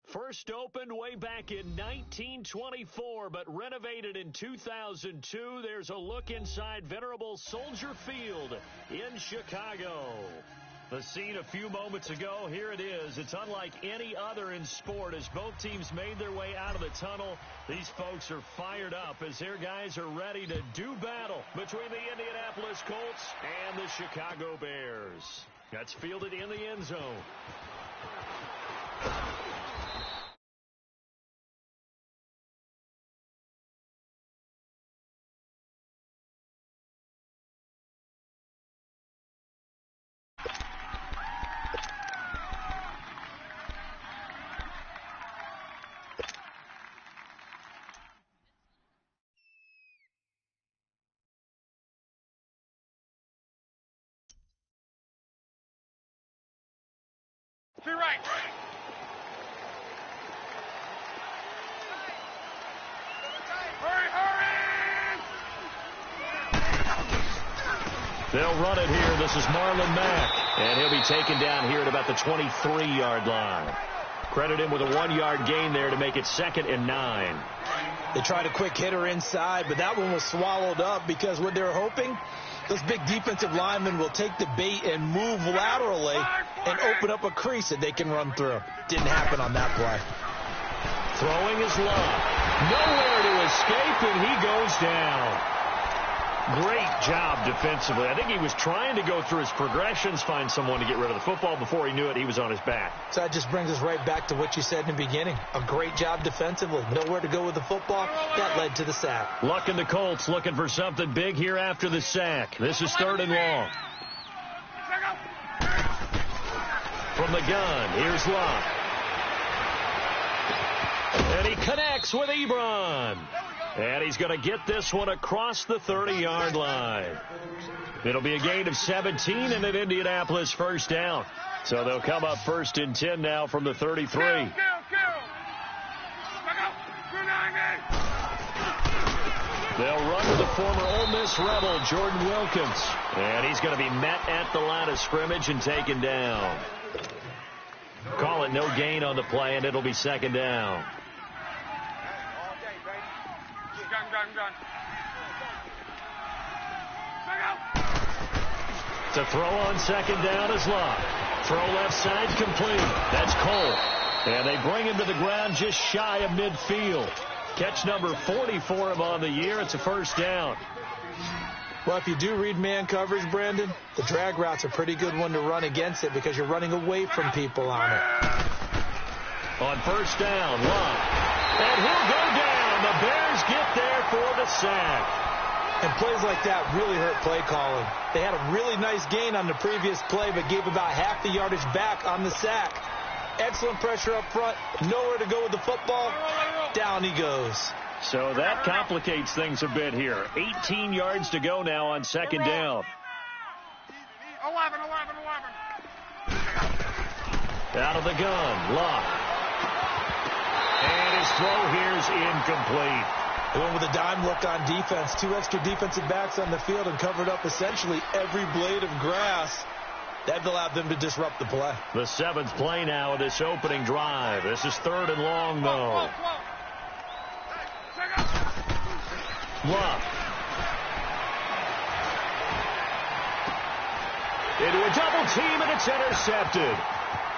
First opened way back in 1924, but renovated in 2002. There's a look inside venerable Soldier Field in Chicago. The scene a few moments ago, here it is. It's unlike any other in sport as both teams made their way out of the tunnel. These folks are fired up as their guys are ready to do battle between the Indianapolis Colts and the Chicago Bears. That's fielded in the end zone. To your right. Hurry, hurry! They'll run it here. This is Marlon Mack, and he'll be taken down here at about the 23-yard line. Credit him with a 1-yard gain there to make it 2nd and 9. They tried a quick hitter inside, but that one was swallowed up because what they're hoping, those big defensive linemen will take the bait and move laterally and open up a crease that they can run through. Didn't happen on that play. Throwing is Love. Nowhere to escape, and he goes down. Great job defensively. I think he was trying to go through his progressions, find someone to get rid of the football. Before he knew it, he was on his back. So that just brings us right back to what you said in the beginning. A great job defensively. Nowhere to go with the football. That led to the sack. Luck and the Colts looking for something big here after the sack. This is 3rd and long. From the gun, here's Luck. And he connects with Ebron. And he's going to get this one across the 30-yard line. It'll be a gain of 17 and an Indianapolis first down. So they'll come up 1st and 10 now from the 33. They'll run to the former Ole Miss Rebel, Jordan Wilkins. And he's going to be met at the line of scrimmage and taken down. Call it no gain on the play, and it'll be 2nd down. To throw on 2nd down is Love. Throw left side complete. That's Cole. And they bring him to the ground just shy of midfield. Catch number 40 for him on the year. It's a first down. Well, if you do read man coverage, Brandon, the drag route's a pretty good one to run against it because you're running away from people on it. On first down, Love. And he'll go down. The Bears get there for the sack. And plays like that really hurt play calling. They had a really nice gain on the previous play, but gave about half the yardage back on the sack. Excellent pressure up front. Nowhere to go with the football. Down he goes. So that complicates things a bit here. 18 yards to go now on 2nd down. 11. Out of the gun, Luck. And his throw here's incomplete. They went with a dime look on defense. 2 extra defensive backs on the field and covered up essentially every blade of grass. That allowed them to disrupt the play. The 7th play now of this opening drive. This is 3rd and long, though. Luck. Into a double team, and it's intercepted.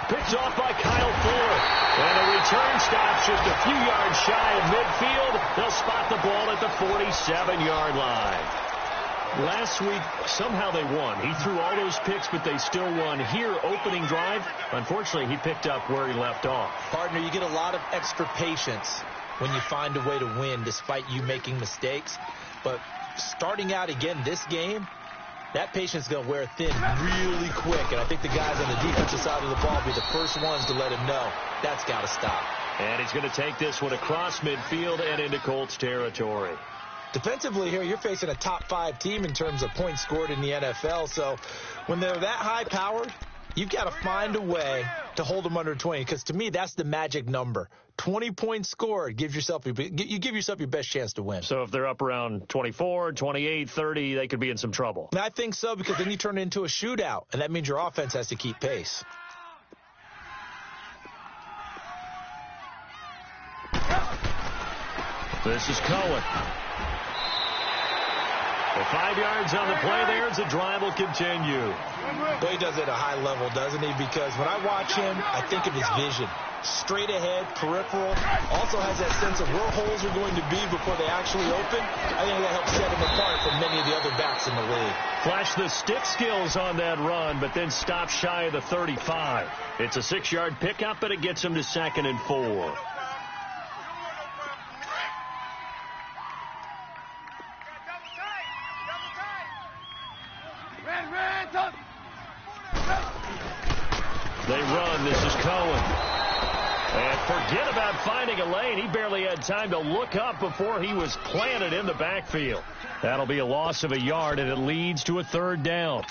Picked off by Kyle Fuller. And a return stop just a few yards shy of midfield. They'll spot the ball at the 47-yard line. Last week, somehow they won. He threw all those picks, but they still won. Here, opening drive, unfortunately, he picked up where he left off. Partner, you get a lot of extra patience when you find a way to win despite you making mistakes. But starting out again this game, that patience is going to wear thin really quick. And I think the guys on the defensive side of the ball will be the first ones to let him know that's got to stop. And he's going to take this one across midfield and into Colts territory. Defensively here, you're facing a top 5 team in terms of points scored in the NFL. So when they're that high-powered, you've got to find a way to hold them under 20. Because to me, that's the magic number. 20 points scored, you give yourself your best chance to win. So if they're up around 24, 28, 30, they could be in some trouble. And I think so, because then you turn it into a shootout, and that means your offense has to keep pace. This is Cohen. The 5 yards on the play there as the drive will continue. Well, he does it at a high level, doesn't he? Because when I watch him, I think of his vision. Straight ahead, peripheral. Also has that sense of where holes are going to be before they actually open. I think that helps set him apart from many of the other backs in the league. Flash the stick skills on that run, but then stops shy of the 35. It's a 6-yard pickup, but it gets him to 2nd and 4. They run. This is Cohen. And forget about finding a lane. He barely had time to look up before he was planted in the backfield. That'll be a loss of a yard, and it leads to a 3rd down.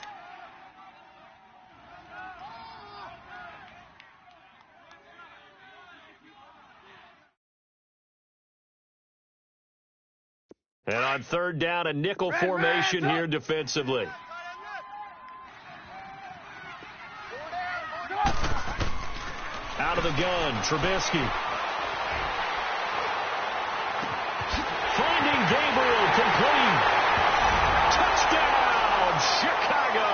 And on 3rd down, a nickel formation here defensively. Out of the gun, Trubisky. Finding Gabriel, complete. Touchdown, Chicago.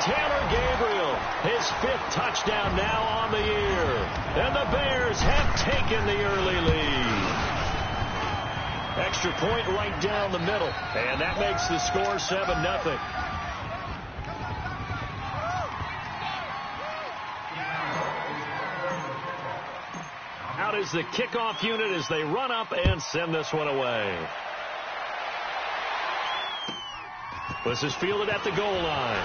Taylor Gabriel, his 5th touchdown now on the year. And the Bears have taken the early lead. Extra point right down the middle. And that makes the score 7-0. Out is the kickoff unit as they run up and send this one away. This is fielded at the goal line.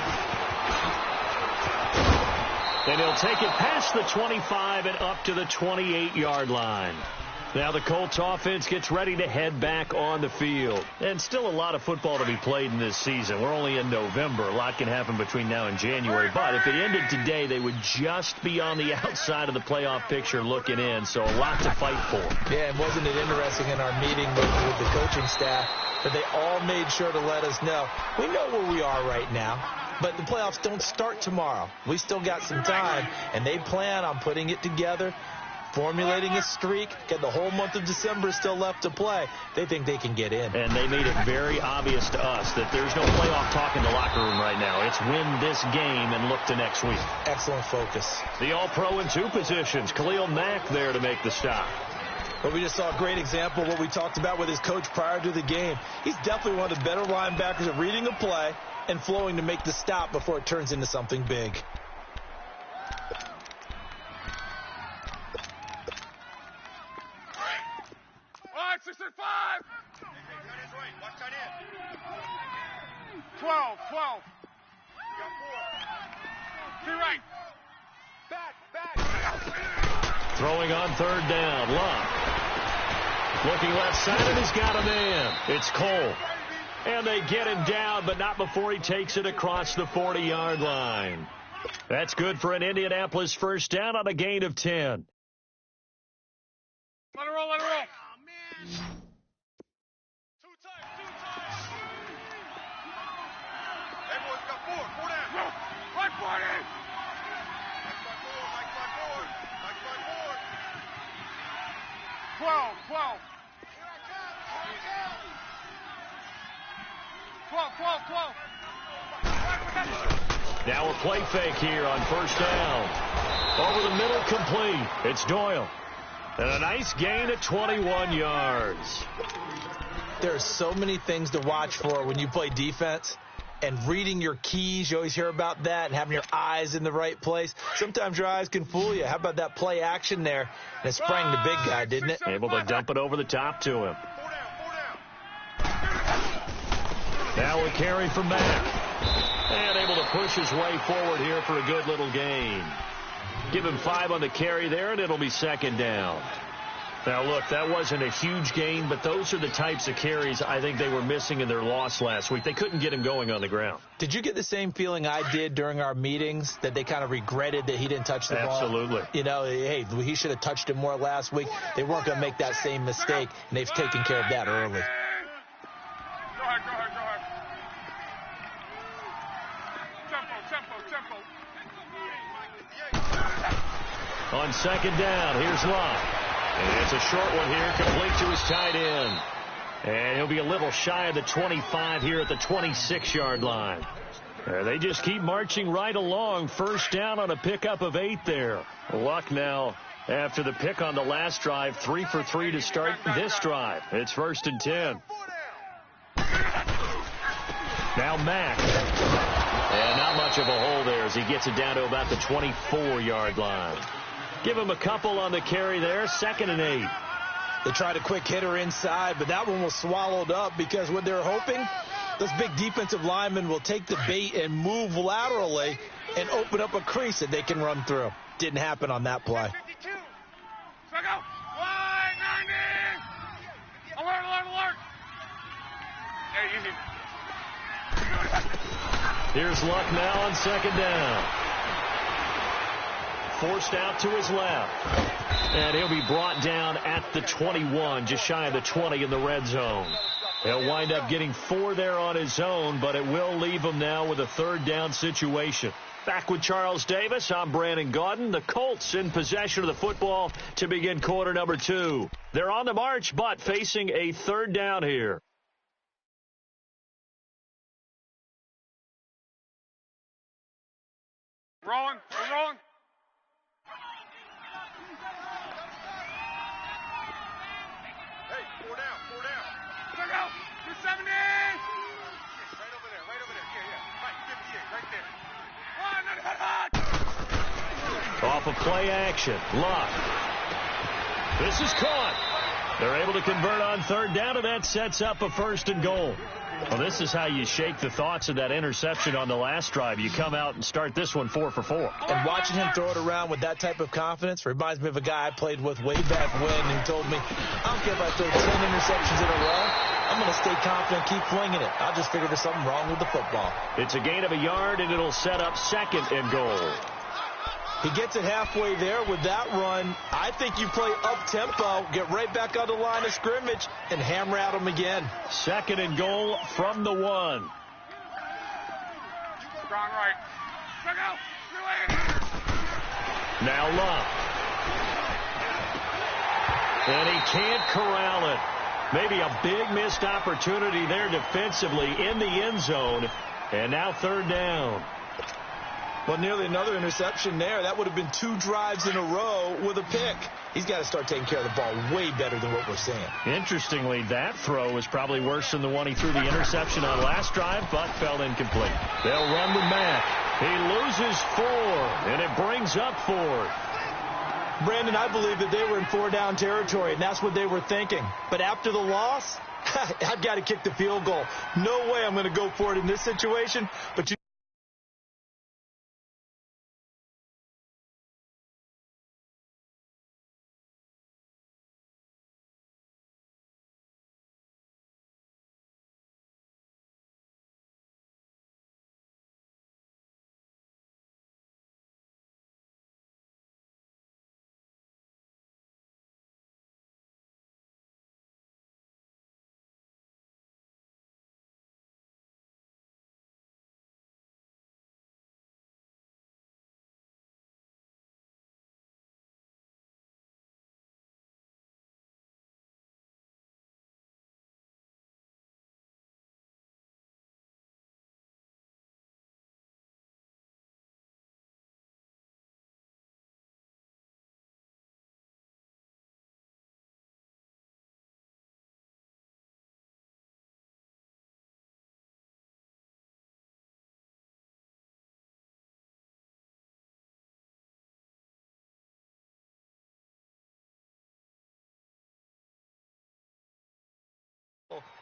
And he'll take it past the 25 and up to the 28-yard line. Now the Colts offense gets ready to head back on the field. And still a lot of football to be played in this season. We're only in November. A lot can happen between now and January. But if it ended today, they would just be on the outside of the playoff picture looking in. So a lot to fight for. Yeah, and wasn't it interesting in our meeting with the coaching staff that they all made sure to let us know, we know where we are right now, but the playoffs don't start tomorrow. We still got some time, and they plan on putting it together, formulating a streak, get the whole month of December still left to play. They think they can get in. And they made it very obvious to us that there's no playoff talk in the locker room right now. It's win this game and look to next week. Excellent focus. The All-Pro in 2 positions. Khalil Mack there to make the stop. Well, we just saw a great example of what we talked about with his coach prior to the game. He's definitely one of the better linebackers at reading a play and flowing to make the stop before it turns into something big. All right, 6 and 5. 12. To your right. Back. Throwing on 3rd down. Love. Looking left side, and he's got a man. It's Cole. And they get him down, but not before he takes it across the 40-yard line. That's good for an Indianapolis 1st down on a gain of 10. Let it roll. Oh, man. 2 times. Everyone's got 4 down. Go. Right 40. Mike by 4. 12. 12. Now a play fake here on 1st down. Over the middle, complete. It's Doyle. And a nice gain of 21 yards. There are so many things to watch for when you play defense. And reading your keys, you always hear about that, and having your eyes in the right place. Sometimes your eyes can fool you. How about that play action there? And it sprang the big guy, didn't it? Able to dump it over the top to him. 4 down. Now a carry from Mack. And able to push his way forward here for a good little gain. Give him 5 on the carry there, and it'll be 2nd down. Now, look, that wasn't a huge gain, but those are the types of carries I think they were missing in their loss last week. They couldn't get him going on the ground. Did you get the same feeling I did during our meetings, that they kind of regretted that he didn't touch the ball? Absolutely. You know, hey, he should have touched it more last week. They weren't going to make that same mistake, and they've taken care of that early. Go ahead. Tempo. On 2nd down, here's Love. And it's a short one here, complete to his tight end. And he'll be a little shy of the 25 here at the 26-yard line. They just keep marching right along. First down on a pickup of 8 there. Luck now after the pick on the last drive. 3 for 3 to start this drive. It's 1st and 10. Now Mack. And not much of a hole there as he gets it down to about the 24-yard line. Give him a couple on the carry there. 2nd and 8. They tried a quick hitter inside, but that one was swallowed up because what they're hoping, those big defensive linemen will take the bait and move laterally and open up a crease that they can run through. Didn't happen on that play. 52. Strike out. Wide 90. Alert, alert, alert. Hey, easy. Here's Luck now on 2nd down. Forced out to his left. And he'll be brought down at the 21, just shy of the 20 in the red zone. He'll wind up getting 4 there on his own, but it will leave him now with a 3rd down situation. Back with Charles Davis, I'm Brandon Gaudin. The Colts in possession of the football to begin quarter number 2. They're on the march, but facing a 3rd down here. Rolling. We're rolling. Hey, 4 down, 4 down. Strike out. 270. Right over there, right over there. Yeah. Right, 58, right there. Off of play action. Luck. This is caught. They're able to convert on 3rd down, and that sets up a 1st and goal. Well, this is how you shake the thoughts of that interception on the last drive. You come out and start this one 4 for 4. And watching him throw it around with that type of confidence reminds me of a guy I played with way back when who told me, I don't care if I throw 10 interceptions in a row. I'm going to stay confident, keep flinging it. I'll just figure there's something wrong with the football. It's a gain of a yard, and it'll set up 2nd and goal. He gets it halfway there with that run. I think you play up-tempo, get right back on the line of scrimmage, and hammer at him again. 2nd and goal from the 1. Strong right. Strike out. Now Luck. And he can't corral it. Maybe a big missed opportunity there defensively in the end zone. And now 3rd down. Well, nearly another interception there. That would have been 2 drives in a row with a pick. He's got to start taking care of the ball way better than what we're seeing. Interestingly, that throw was probably worse than the one he threw the interception on last drive, but fell incomplete. They'll run with Mack. He loses 4, and it brings up 4. Brandon, I believe that they were in 4-down territory, and that's what they were thinking. But after the loss, I've got to kick the field goal. No way I'm going to go for it in this situation, but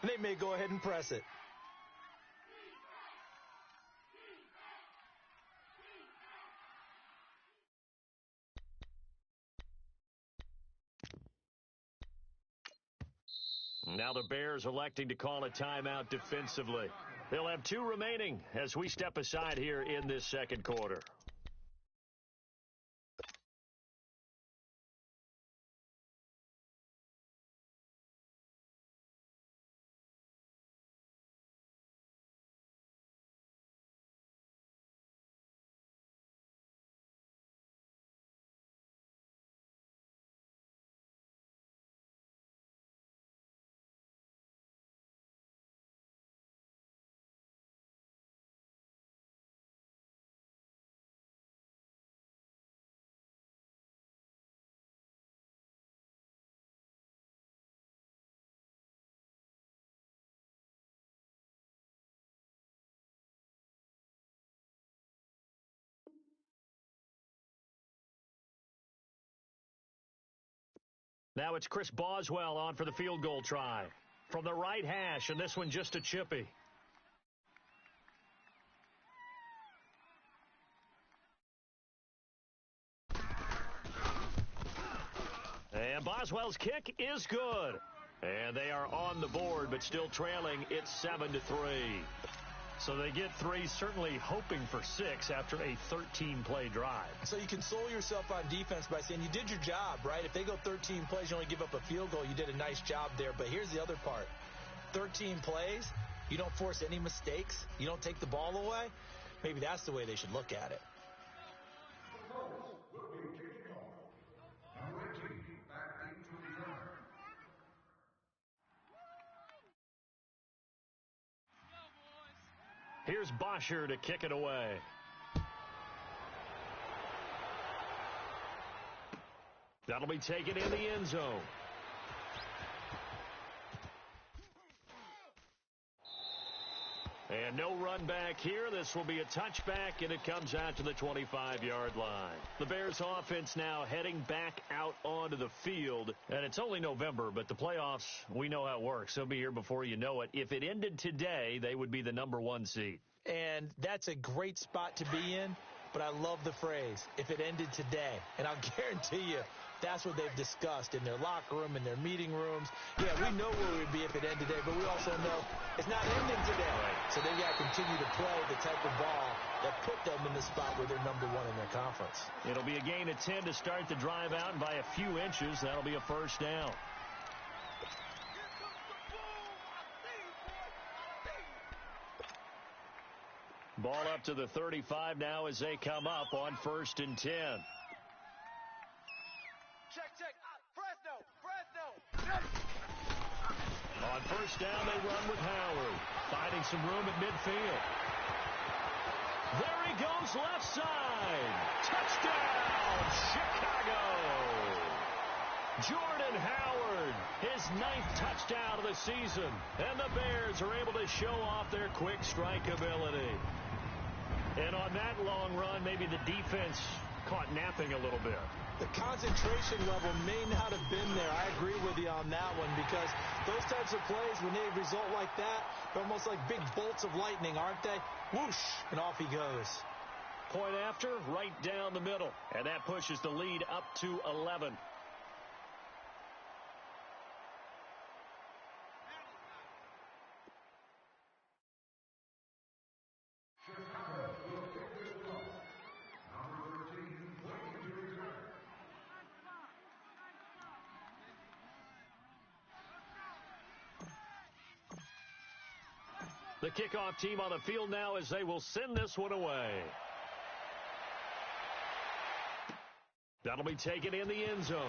they may go ahead and press it. Now the Bears electing to call a timeout defensively. They'll have 2 remaining as we step aside here in this 2nd quarter. Now it's Chris Boswell on for the field goal try. From the right hash, and this one just a chippy. And Boswell's kick is good. And they are on the board, but still trailing. It's 7-3. So they get 3, certainly hoping for 6 after a 13-play drive. So you console yourself on defense by saying you did your job, right? If they go 13 plays, you only give up a field goal, you did a nice job there. But here's the other part. 13 plays, you don't force any mistakes, you don't take the ball away. Maybe that's the way they should look at it. Here's Bosher to kick it away. That'll be taken in the end zone. And no run back here. This will be a touchback, and it comes out to the 25-yard line. The Bears offense now heading back out onto the field. And it's only November, but the playoffs, we know how it works. They'll be here before you know it. If it ended today, they would be the number 1 seed. And that's a great spot to be in, but I love the phrase, if it ended today. And I'll guarantee you, that's what they've discussed in their locker room, in their meeting rooms. Yeah, we know where we'd be if it ended today, but we also know it's not ending today. Right. So they've got to continue to play the type of ball that put them in the spot where they're number 1 in their conference. It'll be a gain of 10 to start the drive out, and by a few inches, that'll be a first down. Ball up to the 35 now as they come up on 1st and 10. Check. Fresno. On 1st down, they run with Howard, finding some room at midfield. There he goes, left side. Touchdown, Chicago. Jordan Howard, his 9th touchdown of the season. And the Bears are able to show off their quick strike ability. And on that long run, maybe the defense caught napping a little bit. The concentration level may not have been there. I agree with you on that one, because those types of plays, when they result like that, they're almost like big bolts of lightning, aren't they? Whoosh, and off he goes. Point after, right down the middle. And that pushes the lead up to 11. The kickoff team on the field now as they will send this one away. That'll be taken in the end zone.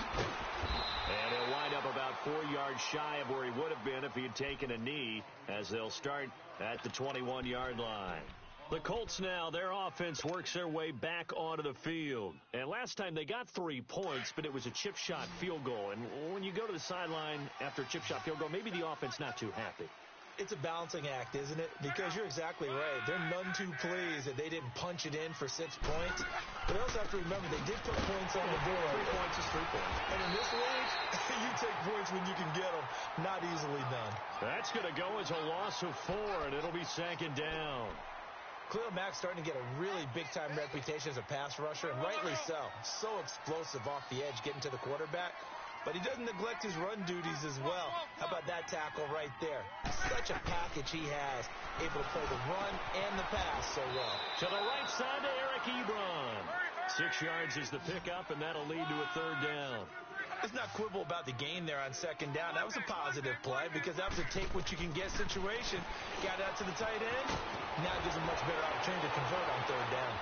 And he'll wind up about 4 yards shy of where he would have been if he had taken a knee, as they'll start at the 21-yard line. The Colts now, their offense works their way back onto the field. And last time they got 3 points, but it was a chip shot field goal. And when you go to the sideline after a chip shot field goal, maybe the offense not too happy. It's a balancing act, isn't it? Because you're exactly right. They're none too pleased that they didn't punch it in for 6 points. But they also have to remember they did put points on the board. 3 points is 3 points. And in this league, you take points when you can get them. Not easily done. That's going to go as a loss of 4, and it'll be 2nd down. Khalil Mack's starting to get a really big-time reputation as a pass rusher, and rightly so. So explosive off the edge, getting to the quarterback. But he doesn't neglect his run duties as well. How about that tackle right there? Such a package he has, able to play the run and the pass so well. To the right side to Eric Ebron. 6 yards is the pickup, and that'll lead to a 3rd down. Let's not quibble about the gain there on 2nd down. That was a positive play because that was a take-what-you-can-get situation. Got out to the tight end. Now gives him a much better opportunity to convert on 3rd down.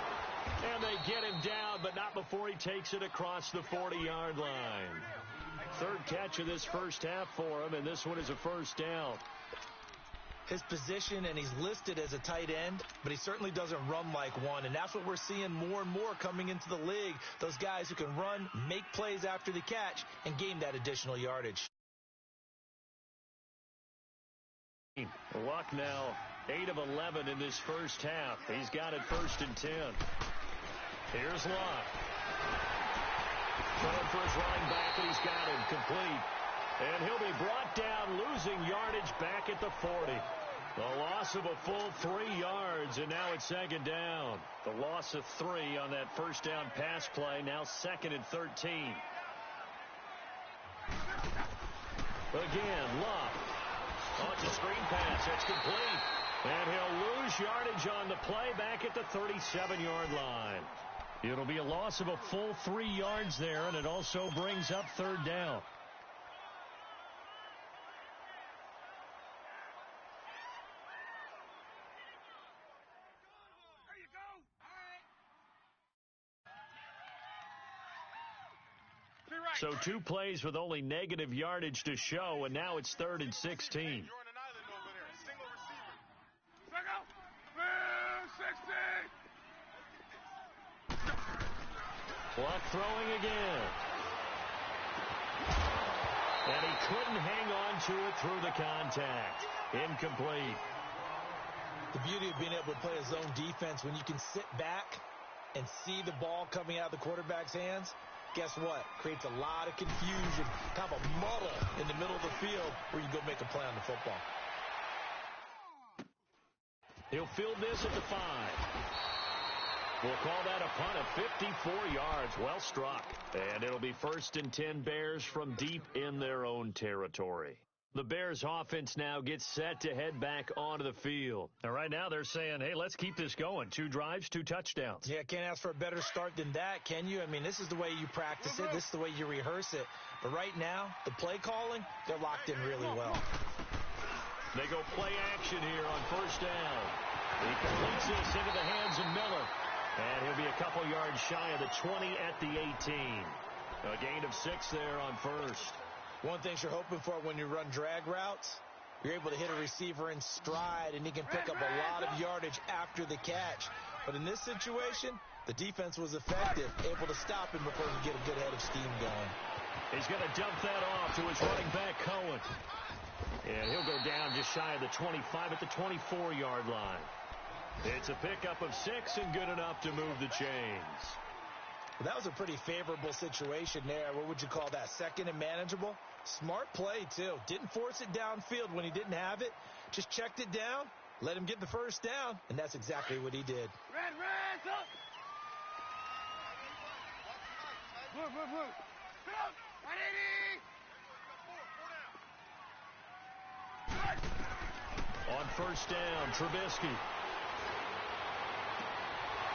And they get him down, but not before he takes it across the 40-yard line. 3rd catch of this first half for him, and this one is a 1st down. His position, and he's listed as a tight end, but he certainly doesn't run like one, and that's what we're seeing more and more coming into the league. Those guys who can run, make plays after the catch, and gain that additional yardage. Luck now 8 of 11 in this first half. He's got it 1st and 10. Here's Luck. Throwing for his running back, and he's got him complete. And he'll be brought down, losing yardage back at the 40. A loss of a full 3 yards, and now it's second down. The loss of 3 on that first down pass play, now second and 13. Again, Love. Oh, it's a screen pass. That's complete. And he'll lose yardage on the play back at the 37-yard line. It'll be a loss of a full 3 yards there, and it also brings up third down. So 2 plays with only negative yardage to show, and now it's 3rd and 16. You're on an island over there. Single receiver. Second. 16. Clock throwing again. And he couldn't hang on to it through the contact. Incomplete. The beauty of being able to play a zone defense when you can sit back and see the ball coming out of the quarterback's hands. Guess what? Creates a lot of confusion, kind of a muddle in the middle of the field where you go make a play on the football. He'll field this at the 5. We'll call that a punt of 54 yards. Well struck. And it'll be 1st and 10 Bears from deep in their own territory. The Bears offense now gets set to head back onto the field. And right now they're saying, hey, let's keep this going. 2 drives, 2 touchdowns. Yeah, can't ask for a better start than that, can you? I mean, this is the way you practice it. This is the way you rehearse it. But right now, the play calling, they're locked in really well. They go play action here on 1st down. He completes this into the hands of Miller. And he'll be a couple yards shy of the 20 at the 18. A gain of 6 there on 1st. One thing you're hoping for when you run drag routes, you're able to hit a receiver in stride, and he can pick up a lot of yardage after the catch. But in this situation, the defense was effective, able to stop him before he could get a good head of steam going. He's going to dump that off to his running back, Cohen. And he'll go down just shy of the 25 at the 24-yard line. It's a pickup of 6 and good enough to move the chains. Well, that was a pretty favorable situation there. What would you call that? Second and manageable? Smart play, too. Didn't force it downfield when he didn't have it. Just checked it down, let him get the first down, and that's exactly what he did. Red, up! Blue. Stop! 180! On 1st down, Trubisky.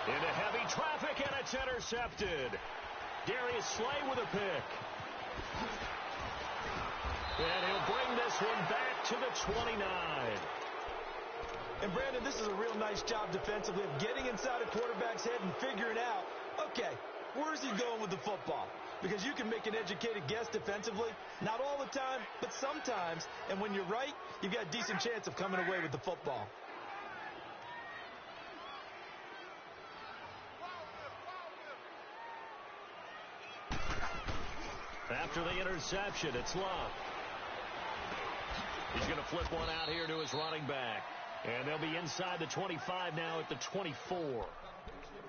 Into heavy traffic, and it's intercepted. Darius Slay with a pick. And he'll bring this one back to the 29. And, Brandon, this is a real nice job defensively of getting inside a quarterback's head and figuring out, okay, where's he going with the football? Because you can make an educated guess defensively. Not all the time, but sometimes. And when you're right, you've got a decent chance of coming away with the football. After the interception, it's Love. He's going to flip one out here to his running back. And they'll be inside the 25 now at the 24.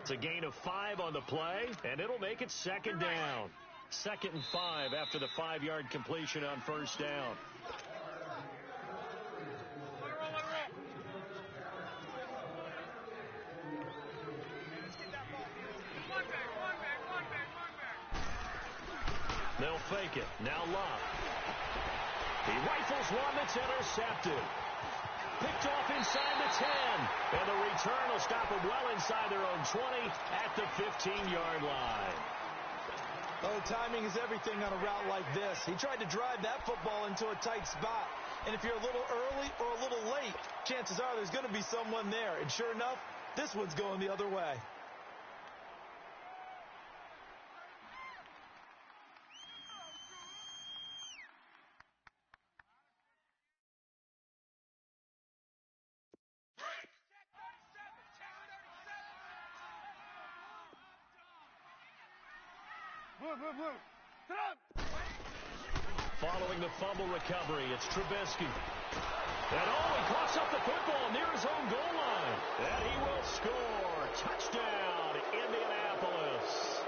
It's a gain of 5 on the play, and it'll make it second down. 2nd and 5 after the 5-yard completion on 1st down. They'll fake it. Now Love. He rifles one that's intercepted. Picked off inside the 10. And the return will stop them well inside their own 20 at the 15-yard line. Oh, timing is everything on a route like this. He tried to drive that football into a tight spot. And if you're a little early or a little late, chances are there's going to be someone there. And sure enough, this one's going the other way. Blue. Following the fumble recovery, it's Trubisky. And he coughs up the football near his own goal line. And he will score. Touchdown, Indianapolis.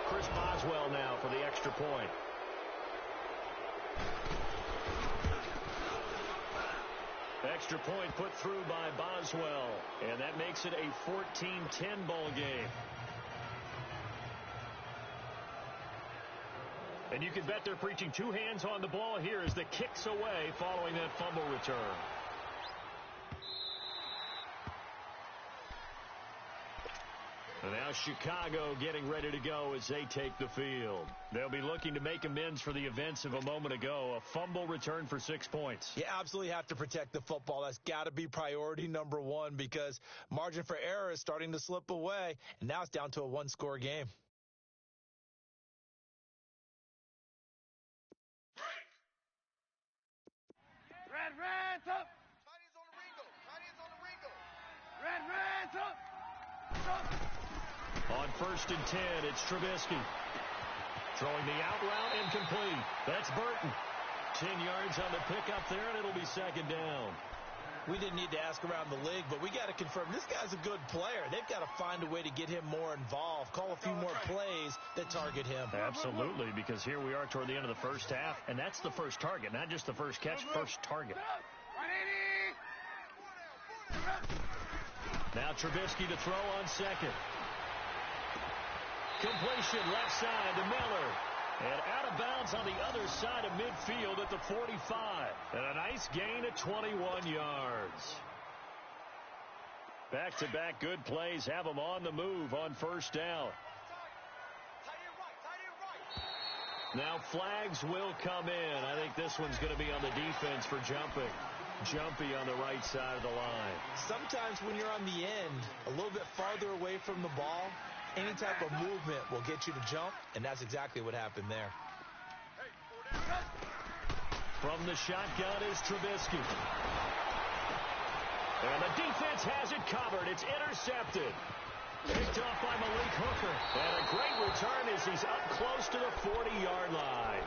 Chris Boswell Boswell now for the extra point. Extra point put through by Boswell, and that makes it a 14-10 ball game. And you can bet they're preaching two hands on the ball here as the kick's away following that fumble return. And now Chicago getting ready to go as they take the field. They'll be looking to make amends for the events of a moment ago. A fumble return for 6 points. You absolutely have to protect the football. That's got to be priority number one because margin for error is starting to slip away, and now it's down to a one-score game. Red, up. Tiny's on the Ringo. Tiny's on the Ringo. Red, up. On 1st and 10, it's Trubisky. Throwing the out route incomplete. That's Burton. 10 yards on the pickup there, and it'll be second down. We didn't need to ask around the league, but we got to confirm this guy's a good player. They've got to find a way to get him more involved, call a few more plays that target him. Absolutely, because here we are toward the end of the first half, and that's the first target, not just the first catch, first target. Now Trubisky to throw on second. Completion left side to Miller. And out of bounds on the other side of midfield at the 45. And a nice gain of 21 yards. Back-to-back good plays have them on the move on first down. Now flags will come in. I think this one's going to be on the defense for jumping. Jumpy on the right side of the line. Sometimes when you're on the end, a little bit farther away from the ball, any type of movement will get you to jump, and that's exactly what happened there. From the shotgun is Trubisky. And the defense has it covered. It's intercepted. Picked off by Malik Hooker. And a great return as he's up close to the 40-yard line.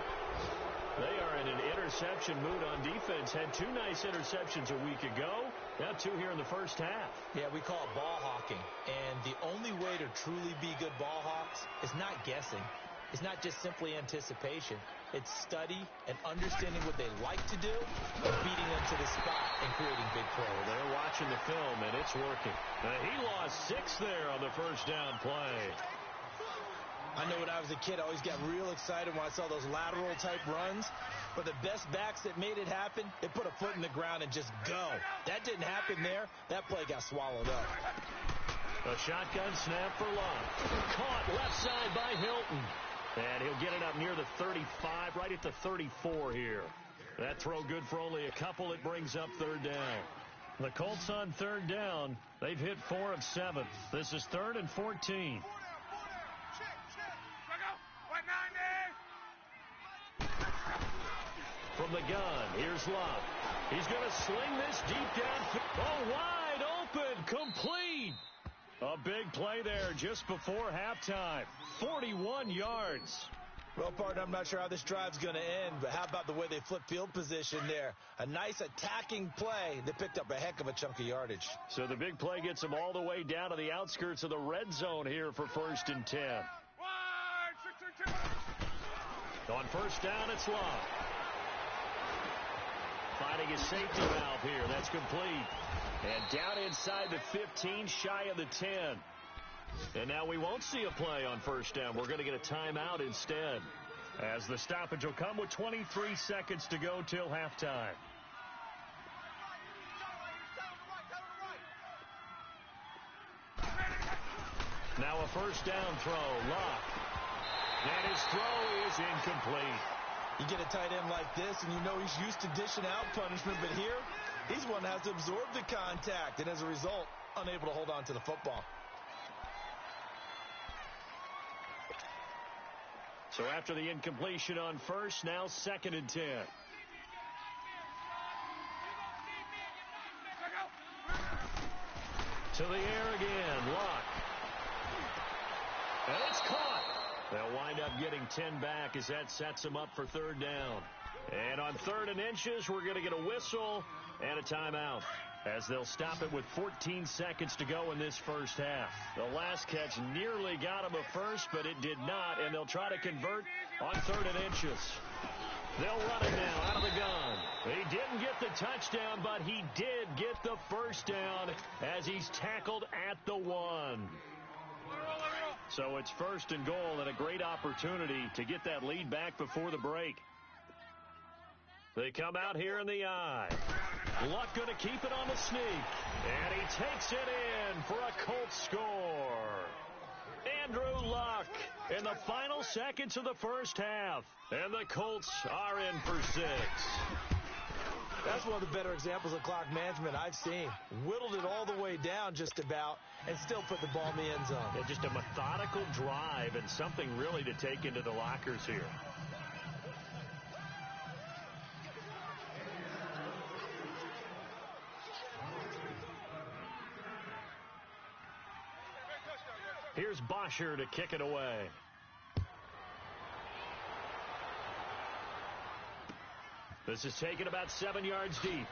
They are in an interception mood on defense. Had two nice interceptions a week ago. Now two here in the first half. Yeah, we call it ball hawking. And the only way to truly be good ball hawks is not guessing. It's not just simply anticipation. It's study and understanding what they like to do and beating them to the spot and creating big plays. Well, they're watching the film, and it's working. He lost 6 there on the first down play. I know when I was a kid, I always got real excited when I saw those lateral-type runs. But the best backs that made it happen, they put a foot in the ground and just go. That didn't happen there. That play got swallowed up. A shotgun snap for Love. Caught left side by Hilton. And he'll get it up near the 35, right at the 34 here. That throw good for only a couple. It brings up third down. The Colts on third down. They've hit 4 of 7. This is 3rd and 14. From the gun, here's Love. He's going to sling this deep down. Oh, wide open, complete. A big play there just before halftime. 41 yards. Well, partner, I'm not sure how this drive's going to end, but how about the way they flip field position there? A nice attacking play that picked up a heck of a chunk of yardage. So the big play gets them all the way down to the outskirts of the red zone here for 1st and 10. On first down, it's Love. Finding his safety valve here. That's complete. And down inside the 15, shy of the 10. And now we won't see a play on first down. We're going to get a timeout instead. As the stoppage will come with 23 seconds to go till halftime. Now a first down throw. Love. And his throw is incomplete. You get a tight end like this, and you know he's used to dishing out punishment, but here, he's one that has to absorb the contact, and as a result, unable to hold on to the football. So after the incompletion on first, now 2nd and 10. To the air again, Locke. And it's caught. They'll wind up getting 10 back as that sets them up for third down. And on 3rd and inches, we're going to get a whistle and a timeout. as they'll stop it with 14 seconds to go in this first half. The last catch nearly got him a first, but it did not, and they'll try to convert on 3rd and inches. They'll run it now out of the gun. He didn't get the touchdown, but he did get the first down as he's tackled at the 1. So it's 1st and goal and a great opportunity to get that lead back before the break. They come out here in the I. Luck going to keep it on the sneak. And he takes it in for a Colts score. Andrew Luck in the final seconds of the first half. And the Colts are in for 6. That's one of the better examples of clock management I've seen. Whittled it all the way down just about and still put the ball in the end zone. Yeah, just a methodical drive and something really to take into the lockers here. Here's Bosher to kick it away. This is taken about 7 yards deep.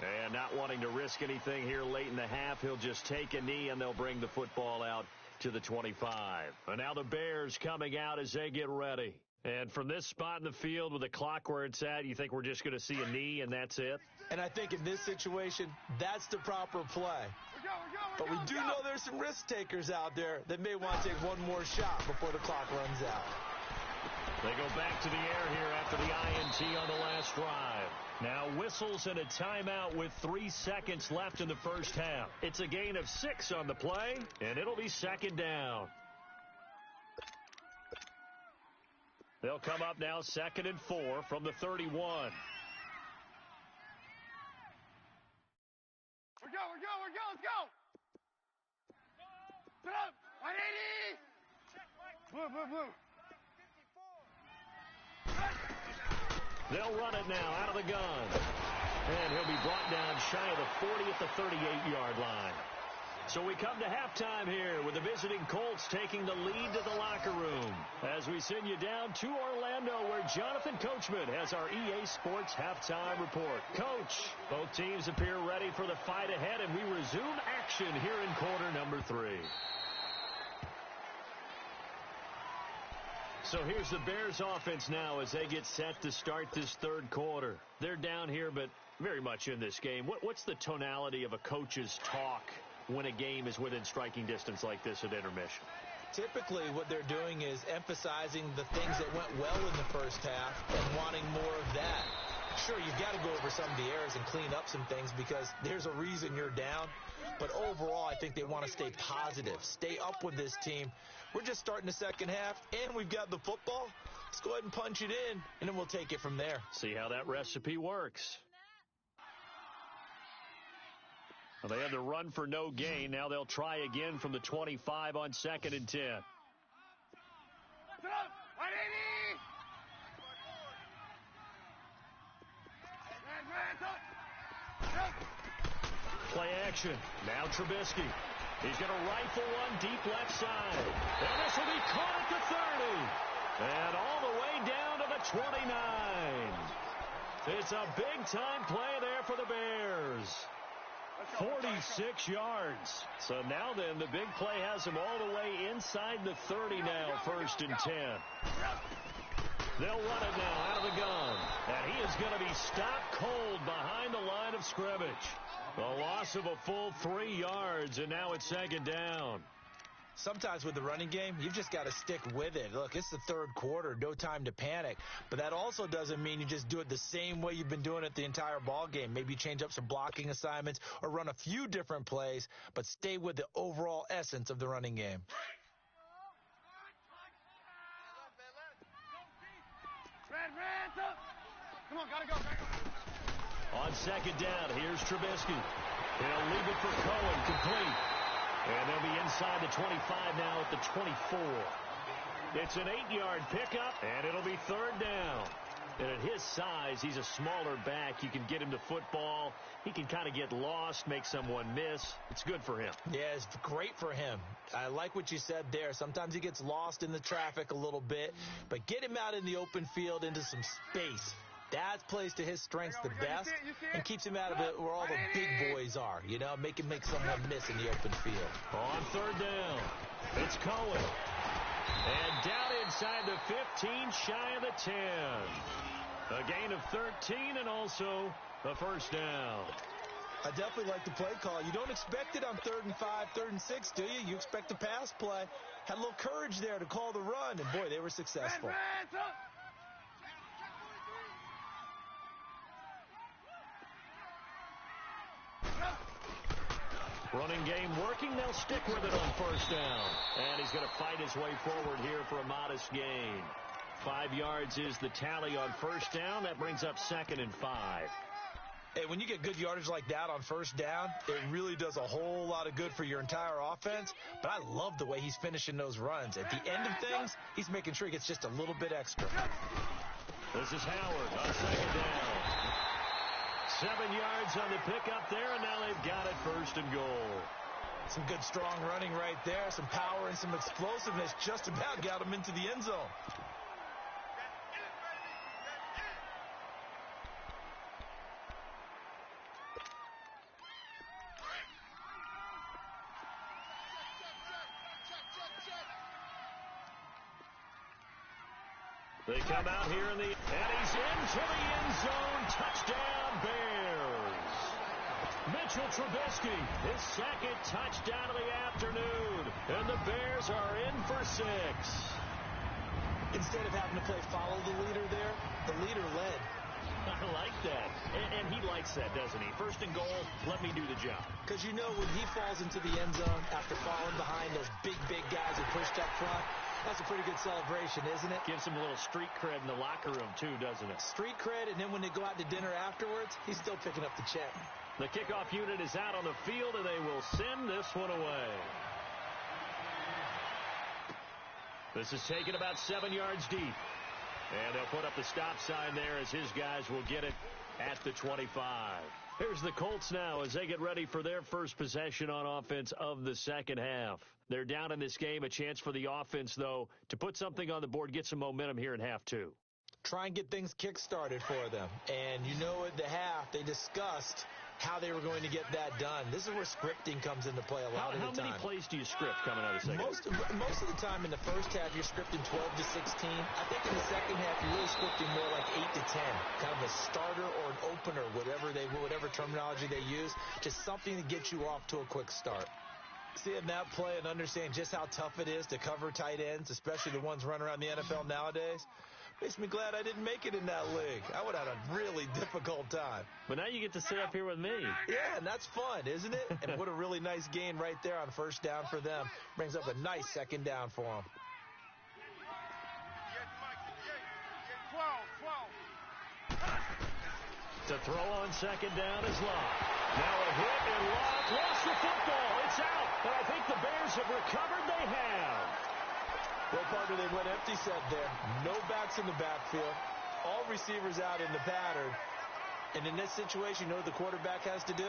And not wanting to risk anything here late in the half, he'll just take a knee and they'll bring the football out to the 25. And now the Bears coming out as they get ready. And from this spot in the field with the clock where it's at, you think we're just going to see a knee and that's it? And I think in this situation, that's the proper play. But we do know there's some risk takers out there that may want to take one more shot before the clock runs out. They go back to the air here after the INT on the last drive. Now whistles and a timeout with 3 seconds left in the first half. It's a gain of 6 on the play, and it'll be 2nd down. They'll come up now 2nd and 4 from the 31. We're go, let's go! Sit up! 180! Move, move, move. They'll run it now out of the gun. And he'll be brought down shy of the 40 at the 38-yard line. So we come to halftime here with the visiting Colts taking the lead to the locker room as we send you down to Orlando where Jonathan Coachman has our EA Sports halftime report. Coach, both teams appear ready for the fight ahead, and we resume action here in quarter number 3. So here's the Bears offense now as they get set to start this 3rd quarter. They're down here, but very much in this game. What's the tonality of a coach's talk when a game is within striking distance like this at intermission? Typically, what they're doing is emphasizing the things that went well in the first half and wanting more of that. Sure, you've got to go over some of the errors and clean up some things because there's a reason you're down. But overall, I think they want to stay positive, stay up with this team. We're just starting the second half, and we've got the football. Let's go ahead and punch it in, and then we'll take it from there. See how that recipe works. Well, they had the run for no gain. Now they'll try again from the 25 on 2nd and 10. Play action. Now Trubisky. He's going to rifle one deep left side. And this will be caught at the 30. And all the way down to the 29. It's a big-time play there for the Bears. 46 yards. So now then, the big play has him all the way inside the 30 now, 1st and 10. They'll run it now out of the gun. And he is going to be stopped cold behind the line of scrimmage. A loss of a full 3 yards, and now it's 2nd down. Sometimes with the running game, you've just got to stick with it. Look, it's the 3rd quarter, no time to panic. But that also doesn't mean you just do it the same way you've been doing it the entire ball game. Maybe change up some blocking assignments or run a few different plays, but stay with the overall essence of the running game. Come on, gotta go. On 2nd down, here's Trubisky. He'll leave it for Cohen, complete. And they'll be inside the 25 now at the 24. It's an 8-yard pickup, and it'll be 3rd down. And at his size, he's a smaller back. You can get him the football. He can kind of get lost, make someone miss. It's good for him. Yeah, it's great for him. I like what you said there. Sometimes he gets lost in the traffic a little bit, but get him out in the open field into some space. That plays to his strengths the best and keeps him out of it where all the big boys are, you know, make someone miss in the open field. On third down, it's Cohen. And down inside the 15, shy of the 10. A gain of 13 and also a first down. I definitely like the play call. You don't expect it on 3rd and 5, 3rd and 6, do you? You expect a pass play. Had a little courage there to call the run, and boy, they were successful. Running game working. They'll stick with it on first down. And he's going to fight his way forward here for a modest gain. 5 yards is the tally on first down. That brings up 2nd and 5. Hey, when you get good yardage like that on first down, it really does a whole lot of good for your entire offense. But I love the way he's finishing those runs. At the end of things, he's making sure he gets just a little bit extra. This is Howard on 2nd down. 7 yards on the pickup there, and now they've got it 1st and goal. Some good, strong running right there. Some power and some explosiveness just about got him into the end zone. They come out here and he's into the end zone. Touchdown, Bears. Mitchell Trubisky, his 2nd touchdown of the afternoon. And the Bears are in for 6. Instead of having to play follow the leader there, the leader led. I like that. And he likes that, doesn't he? 1st and goal, let me do the job. Because you know when he falls into the end zone after falling behind those big guys who pushed up front, that's a pretty good celebration, isn't it? Gives him a little street cred in the locker room, too, doesn't it? Street cred, and then when they go out to dinner afterwards, he's still picking up the check. The kickoff unit is out on the field, and they will send this one away. This is taken about 7 yards deep. And they'll put up the stop sign there as his guys will get it at the 25. Here's the Colts now as they get ready for their first possession on offense of the second half. They're down in this game. A chance for the offense, though, to put something on the board, get some momentum here in half 2. Try and get things kick-started for them. And you know at the half, they discussed how they were going to get that done. This is where scripting comes into play a lot of the time. How many plays do you script coming out of the second half? Most of the time in the first half, you're scripting 12 to 16. I think in the second half, you're really scripting more like 8 to 10. Kind of a starter or an opener, whatever terminology they use. Just something to get you off to a quick start. Seeing that play and understanding just how tough it is to cover tight ends, especially the ones running around the NFL nowadays, makes me glad I didn't make it in that league. I would have had a really difficult time. But now you get to sit up here with me. Yeah, and that's fun, isn't it? And what a really nice gain right there on first down for them. Brings up a nice 2nd down for them. To throw on 2nd down is Locke. Now a hit, and Locke lost the football. It's out. And I think the Bears have recovered. They have. Well, partner, they went empty set there. No backs in the backfield. All receivers out in the pattern. And in this situation, you know what the quarterback has to do?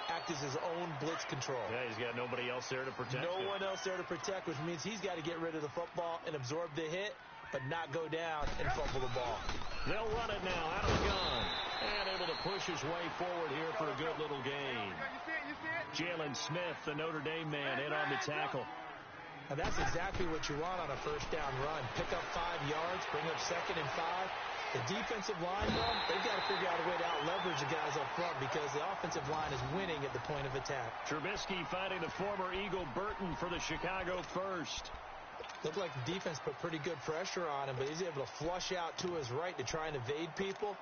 Act as his own blitz control. Yeah, he's got nobody else there to protect him. No one else there to protect, which means he's got to get rid of the football and absorb the hit, but not go down and fumble the ball. They'll run it now out of the gun. And able to push his way forward here for a good little gain. Jalen Smith, the Notre Dame man, in on the tackle. Now that's exactly what you want on a first down run. Pick up 5 yards, bring up 2nd and 5. The defensive line, though, they've got to figure out a way to out-leverage the guys up front because the offensive line is winning at the point of attack. Trubisky finding the former Eagle Burton for the Chicago first. Looked like the defense put pretty good pressure on him, but he's able to flush out to his right to try and evade people.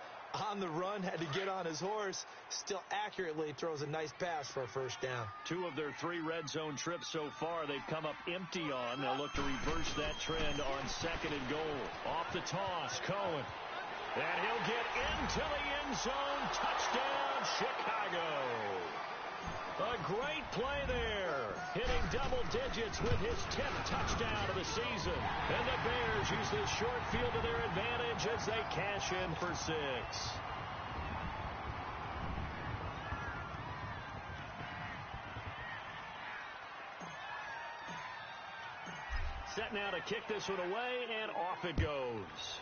On the run, had to get on his horse. Still accurately throws a nice pass for a first down. 2 of their 3 red zone trips so far, they've come up empty on. They'll look to reverse that trend on 2nd and goal. Off the toss, Cohen. And he'll get into the end zone. Touchdown, Chicago. A great play there. Hitting double digits with his 10th touchdown of the season. And the Bears use this short field to their advantage as they cash in for 6. Set now to kick this one away, and off it goes.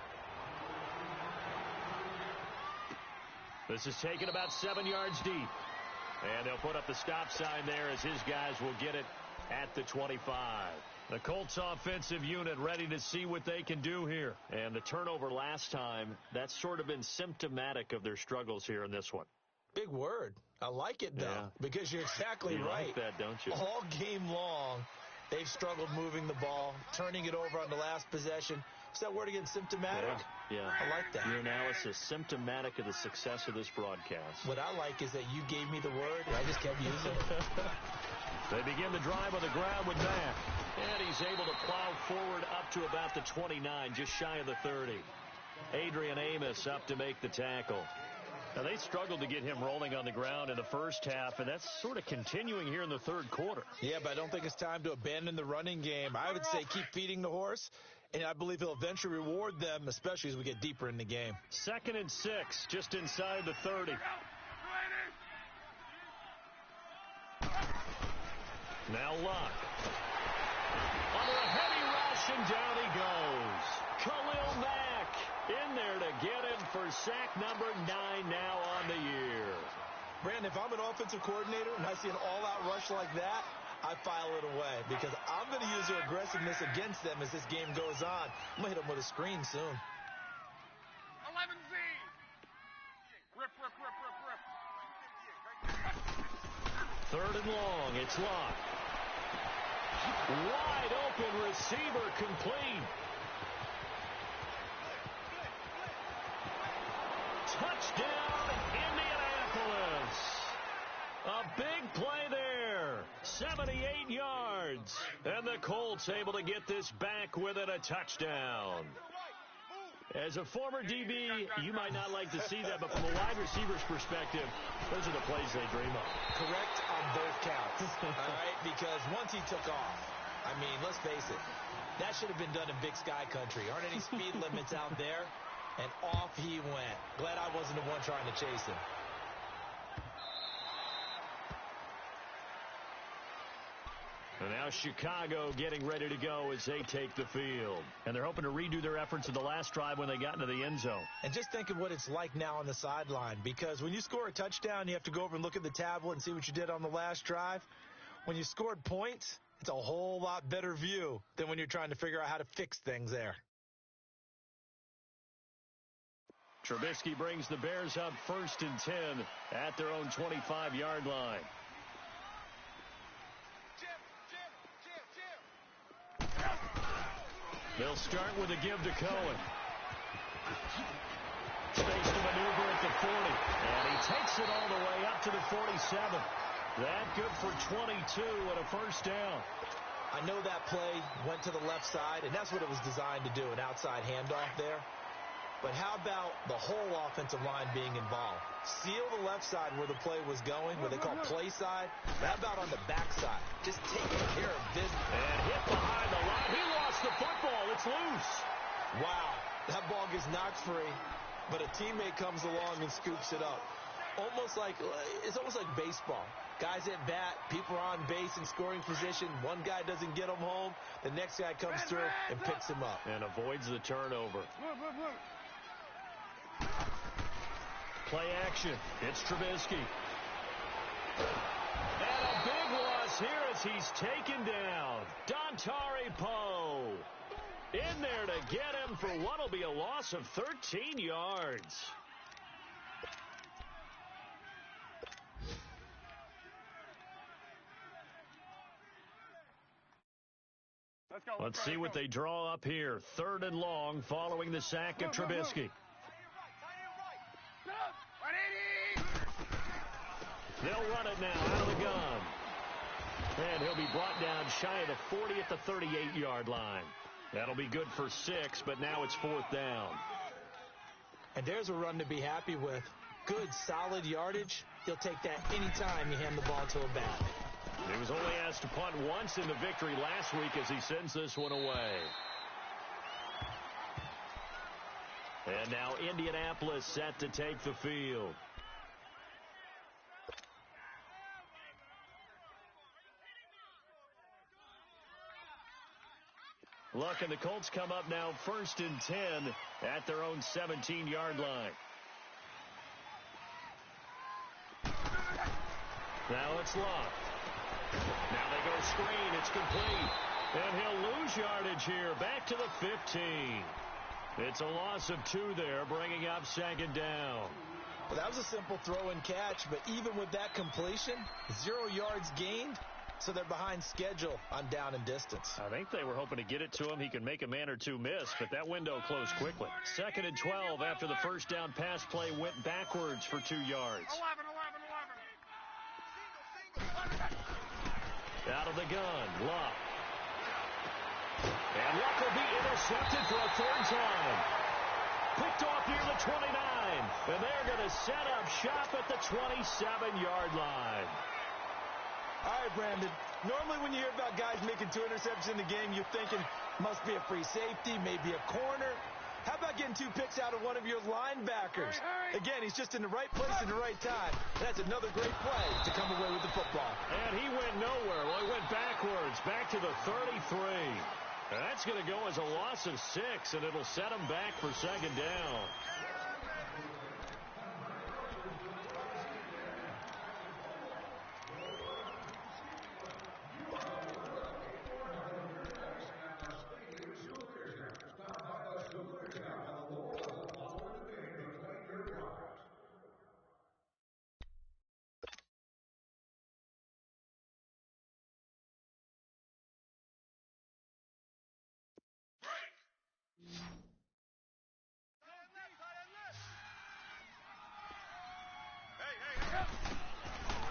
This is taken about 7 yards deep. And they'll put up the stop sign there as his guys will get it at the 25. The Colts offensive unit ready to see what they can do here. And the turnover last time, that's sort of been symptomatic of their struggles here in this one. Big word. I like it, though, because you're exactly right. You like that, don't you? All game long, they've struggled moving the ball, turning it over on the last possession. Is that word again, symptomatic? Yeah. I like that. Your analysis, symptomatic of the success of this broadcast. What I like is that you gave me the word, and I just kept using it. They begin the drive on the ground with Matt. And he's able to plow forward up to about the 29, just shy of the 30. Adrian Amos up to make the tackle. Now, they struggled to get him rolling on the ground in the first half, and that's sort of continuing here in the third quarter. Yeah, but I don't think it's time to abandon the running game. I would say keep feeding the horse, and I believe he'll eventually reward them, especially as we get deeper in the game. 2nd and 6, just inside the 30. Now Luck. Under a heavy rush, and down he goes. Khalil Mack in there to get him for sack number 9 now on the year. Brandon, if I'm an offensive coordinator and I see an all-out rush like that, I file it away because I'm going to use their aggressiveness against them as this game goes on. I'm going to hit them with a screen soon. 11Z. Rip. 3rd and long. It's Luck. Wide open receiver complete. Touchdown, Indianapolis. A big play there. 78 yards. And the Colts able to get this back within a touchdown. As a former DB, you might not like to see that, but from a wide receiver's perspective, those are the plays they dream of. Correct on both counts, all right? Because once he took off, I mean, let's face it, that should have been done in Big Sky Country. Aren't any speed limits out there? And off he went. Glad I wasn't the one trying to chase him. And now Chicago getting ready to go as they take the field. And they're hoping to redo their efforts in the last drive when they got into the end zone. And just think of what it's like now on the sideline. Because when you score a touchdown, you have to go over and look at the tablet and see what you did on the last drive. When you scored points, it's a whole lot better view than when you're trying to figure out how to fix things there. Trubisky brings the Bears up 1st and 10 at their own 25-yard line. They'll start with a give to Cohen. Space to maneuver at the 40. And he takes it all the way up to the 47. That good for 22 and a first down. I know that play went to the left side, and that's what it was designed to do, an outside handoff there. But how about the whole offensive line being involved? Seal the left side where the play was going, what they call play side. But how about on the back side? Just taking care of business. And hit behind the line. He lost the football. It's loose. Wow. That ball gets knocked free, but a teammate comes along and scoops it up. It's almost like baseball. Guys at bat, people are on base in scoring position. One guy doesn't get him home. The next guy comes through and picks him up. And avoids the turnover. Play action. It's Trubisky. And a big loss here as he's taken down. Dontari Poe in there to get him for what will be a loss of 13 yards. Let's see what they draw up here. 3rd and long following the sack of Trubisky. They'll run it now out of the gun. And he'll be brought down shy of the 40 at the 38-yard line. That'll be good for 6, but now it's 4th down. And there's a run to be happy with. Good, solid yardage. He'll take that anytime you hand the ball to a back. He was only asked to punt once in the victory last week as he sends this one away. And now Indianapolis set to take the field. Look, and the Colts come up now 1st and 10 at their own 17-yard line. Now it's Love. Now they go screen. It's complete. And he'll lose yardage here. Back to the 15. It's a loss of 2 there, bringing up second down. Well, that was a simple throw and catch, but even with that completion, 0 yards gained, so they're behind schedule on down and distance. I think they were hoping to get it to him. He could make a man or two miss, but that window closed quickly. 2nd and 12 after the first down pass play went backwards for 2 yards. 11. Out of the gun, Luck. And Luck will be intercepted for a 3rd time. Picked off near the 29. And they're going to set up shop at the 27-yard line. All right, Brandon. Normally when you hear about guys making 2 interceptions in the game, you're thinking must be a free safety, maybe a corner. How about getting 2 picks out of one of your linebackers? Again, he's just in the right place at the right time. That's another great play to come away with the football. And he went nowhere. Well, he went backwards, back to the 33. And that's going to go as a loss of 6, and it'll set him back for 2nd down.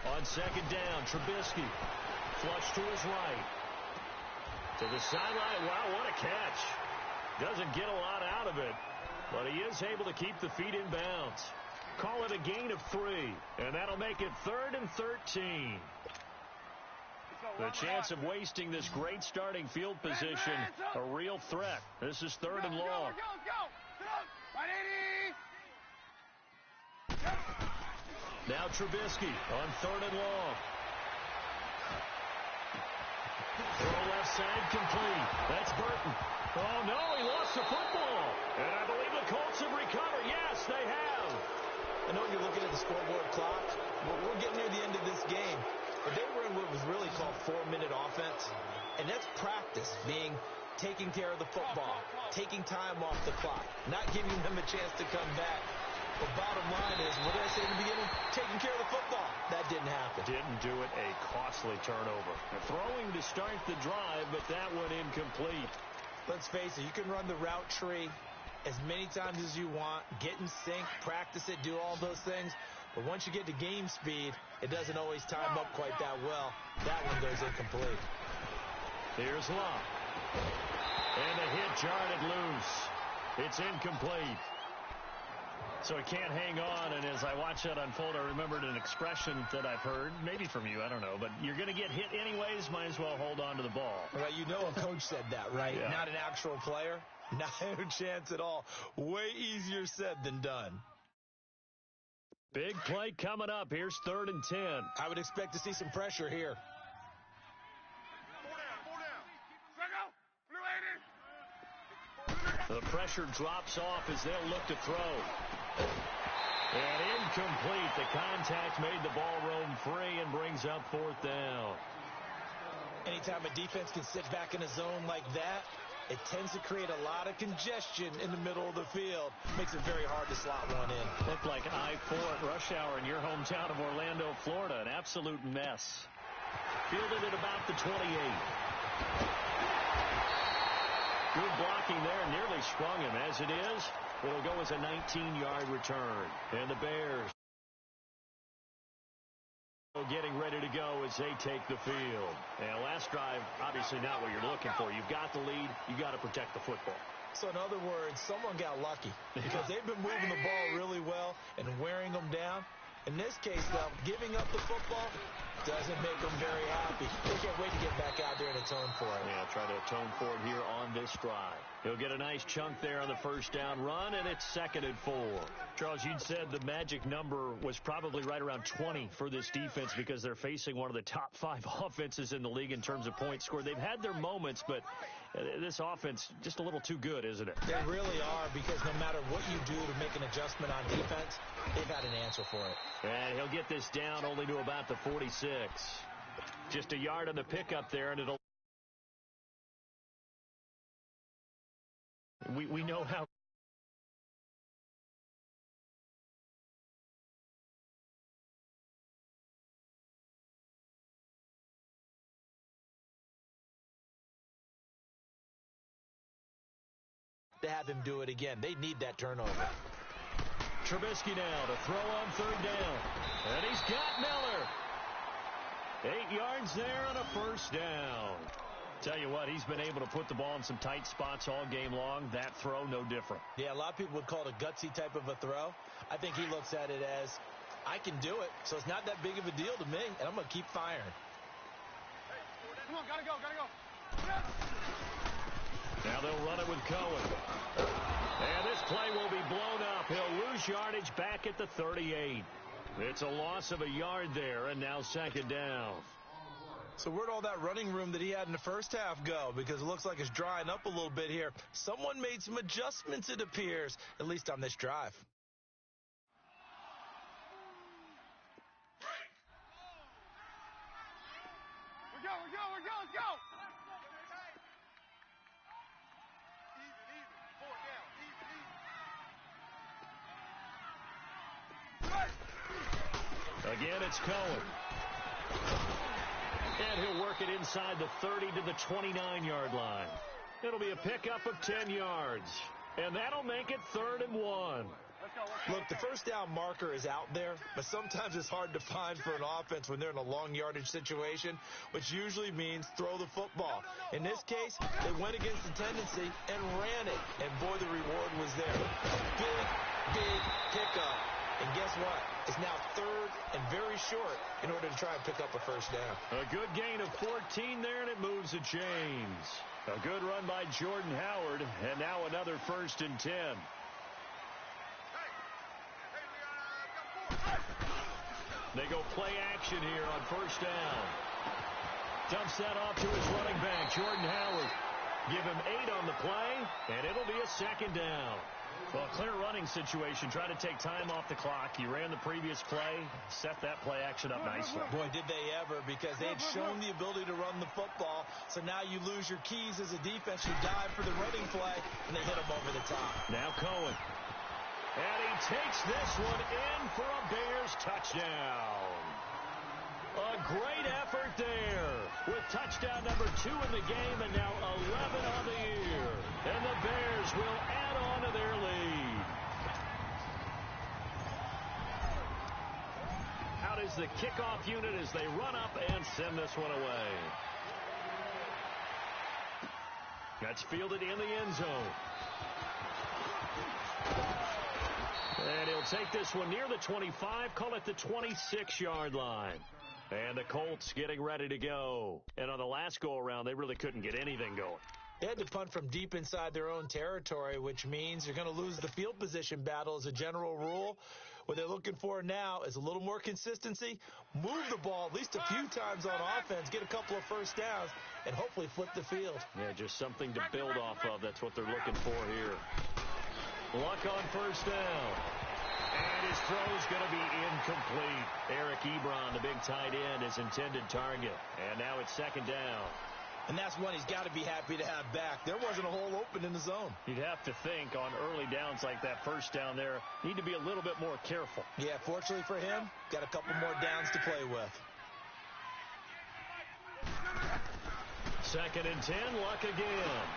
On 2nd down, Trubisky. Flush to his right. To the sideline. Wow, what a catch. Doesn't get a lot out of it, but he is able to keep the feet in bounds. Call it a gain of 3, and that'll make it 3rd and 13. The chance of wasting this great starting field position, a real threat. This is 3rd and long. Now Trubisky on 3rd and long. Throw left side complete. That's Burton. Oh, no, he lost the football. And I believe the Colts have recovered. Yes, they have. I know you're looking at the scoreboard clock. We're getting near the end of this game. But they were in what was really called 4-minute offense. And that's practice, being taking care of the football, taking time off the clock, not giving them a chance to come back. The bottom line is, what did I say in the beginning? Taking care of the football. That didn't happen. Didn't do it. A costly turnover. Throwing to start the drive, but that one incomplete. Let's face it, you can run the route tree as many times as you want, get in sync, practice it, do all those things. But once you get to game speed, it doesn't always time up quite that well. That one goes incomplete. Here's Love. And the hit jarred loose. It's incomplete. So he can't hang on, and as I watch that unfold, I remembered an expression that I've heard, maybe from you, I don't know, but you're going to get hit anyways, might as well hold on to the ball. Well, you know a coach said that, right? Yeah. Not an actual player. Not a chance at all. Way easier said than done. Big play coming up. Here's 3rd and 10. I would expect to see some pressure here. 4 down. The pressure drops off as they'll look to throw. And incomplete. The contact made the ball roam free and brings up 4th down. Anytime a defense can sit back in a zone like that, it tends to create a lot of congestion in the middle of the field. Makes it very hard to slot one in. Looked like I-4 at rush hour in your hometown of Orlando, Florida. An absolute mess. Fielded at about the 28. Good blocking there, nearly sprung him. As it is, it'll go as a 19-yard return. And the Bears getting ready to go as they take the field. And last drive, obviously not what you're looking for. You've got the lead. You got to protect the football. So in other words, someone got lucky because they've been moving the ball really well and wearing them down. In this case, though, giving up the football doesn't make them very happy. They can't wait to get back out there and atone for it. Yeah, try to atone for it here on this drive. He'll get a nice chunk there on the first down run, and it's 2nd and 4. Charles, you'd said the magic number was probably right around 20 for this defense because they're facing one of the top 5 offenses in the league in terms of points scored. They've had their moments, but This offense just a little too good, isn't it? They really are, because no matter what you do to make an adjustment on defense, they've had an answer for it. And he'll get this down only to about the 46. Just a yard on the pickup there, and it'll... We know how... to have him do it again. They need that turnover. Trubisky now to throw on third down. And he's got Miller. 8 yards there and a first down. Tell you what, he's been able to put the ball in some tight spots all game long. That throw, no different. Yeah, a lot of people would call it a gutsy type of a throw. I think he looks at it as, I can do it, so it's not that big of a deal to me, and I'm going to keep firing. Come on, gotta go. Now they'll run it with Cohen. And this play will be blown up. He'll lose yardage back at the 38. It's a loss of a yard there, and now second down. So where'd all that running room that he had in the first half go? Because it looks like it's drying up a little bit here. Someone made some adjustments, it appears, at least on this drive. We're go. Let's go. Again, it's Cohen. And he'll work it inside the 30 to the 29-yard line. It'll be a pickup of 10 yards. And that'll make it 3rd and 1. Look, the first down marker is out there, but sometimes it's hard to find for an offense when they're in a long yardage situation, which usually means throw the football. In this case, they went against the tendency and ran it. And boy, the reward was there. Big pickup. And guess what? It's now 3rd and very short in order to try and pick up a first down. A good gain of 14 there, and it moves the chains. A good run by Jordan Howard, and now another 1st and 10. They go play action here on first down. Dumps that off to his running back, Jordan Howard. Give him 8 on the play, and it'll be a second down. Well, clear running situation. Try to take time off the clock. He ran the previous play, set that play action up nicely. Boy, did they ever, because they had shown the ability to run the football. So now you lose your keys as a defense. You dive for the running play, and they hit him over the top. Now Cohen. And he takes this one in for a Bears touchdown. A great effort there with touchdown number 2 in the game and now 11 on the year. And the Bears will add on to their lead. Out is the kickoff unit as they run up and send this one away. That's fielded in the end zone. And he'll take this one near the 25, call it the 26-yard line. And the Colts getting ready to go. And on the last go-around, they really couldn't get anything going. They had to punt from deep inside their own territory, which means you're going to lose the field position battle as a general rule. What they're looking for now is a little more consistency, move the ball at least a few times on offense, get a couple of first downs, and hopefully flip the field. Yeah, just something to build off of. That's what they're looking for here. Luck on first down. And his throw's going to be incomplete. Eric Ebron, the big tight end, his intended target. And now it's second down. And that's one he's got to be happy to have back. There wasn't a hole open in the zone. You'd have to think on early downs like that first down there, need to be a little bit more careful. Yeah, fortunately for him, got a couple more downs to play with. 2nd and 10, Luck again.